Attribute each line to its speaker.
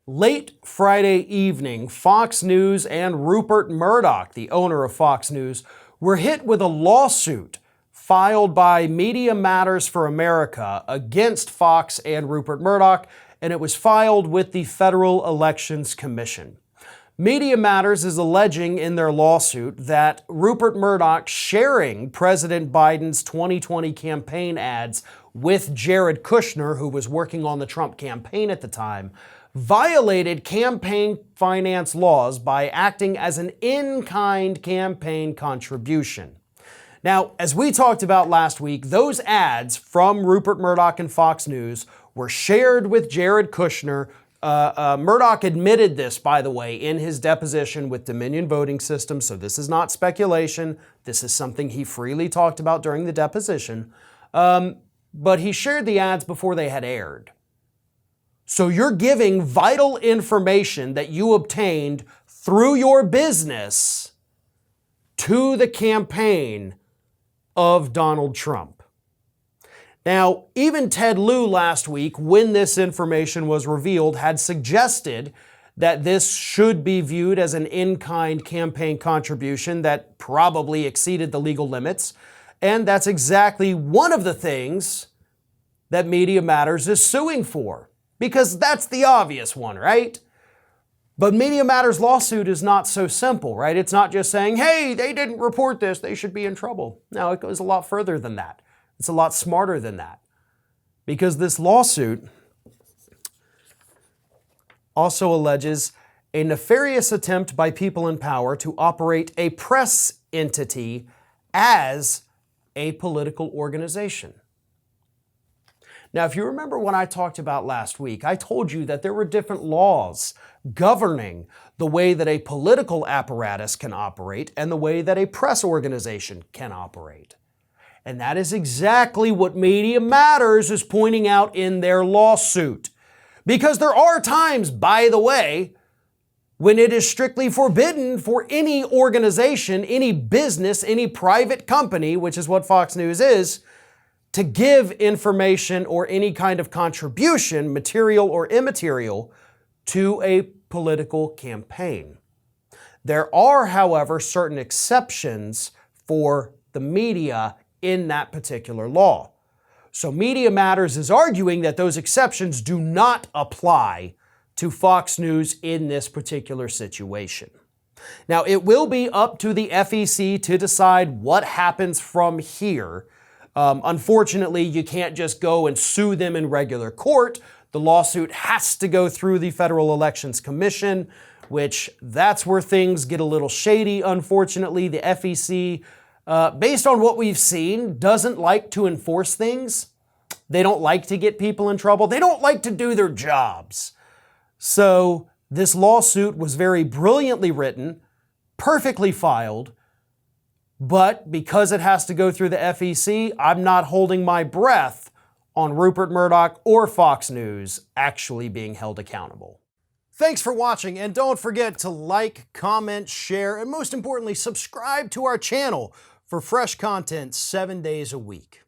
Speaker 1: Late Friday evening, Fox News and Rupert Murdoch, the owner of Fox News, were hit with a lawsuit filed by Media Matters for America against Fox and Rupert Murdoch, and it was filed with the Federal Elections Commission. Media Matters is alleging in their lawsuit that Rupert Murdoch sharing President Biden's 2020 campaign ads with Jared Kushner, who was working on the Trump campaign at the time, violated campaign finance laws by acting as an in-kind campaign contribution. Now, as we talked about last week, those ads from Rupert Murdoch and Fox News were shared with Jared Kushner. Murdoch admitted this, by the way, in his deposition with Dominion Voting Systems, so this is not speculation. This is something he freely talked about during the deposition. But he shared the ads before they had aired. So you're giving vital information that you obtained through your business to the campaign of Donald Trump. Now, even Ted Lieu last week, when this information was revealed, had suggested that this should be viewed as an in-kind campaign contribution that probably exceeded the legal limits. And that's exactly one of the things that Media Matters is suing for. Because that's the obvious one, right? But Media Matters' lawsuit is not so simple, right? It's not just saying, hey, they didn't report this, they should be in trouble. No, it goes a lot further than that. It's a lot smarter than that. Because this lawsuit also alleges a nefarious attempt by people in power to operate a press entity as a political organization. Now, if you remember when I talked about last week, I told you that there were different laws governing the way that a political apparatus can operate and the way that a press organization can operate. And that is exactly what Media Matters is pointing out in their lawsuit. Because there are times, by the way, when it is strictly forbidden for any organization, any business, any private company, which is what Fox News is, to give information or any kind of contribution, material or immaterial, to a political campaign. There are, however, certain exceptions for the media in that particular law. So Media Matters is arguing that those exceptions do not apply to Fox News in this particular situation. Now, it will be up to the FEC to decide what happens from here. Unfortunately, you can't just go and sue them in regular court. The lawsuit has to go through the Federal Elections Commission, which that's where things get a little shady, unfortunately. The FEC, based on what we've seen, doesn't like to enforce things. They don't like to get people in trouble. They don't like to do their jobs. So this lawsuit was very brilliantly written, perfectly filed, but because it has to go through the FEC, I'm not holding my breath on Rupert Murdoch or Fox News actually being held accountable. Thanks for watching, and don't forget to like, comment, share, and most importantly, subscribe to our channel for fresh content 7 days a week.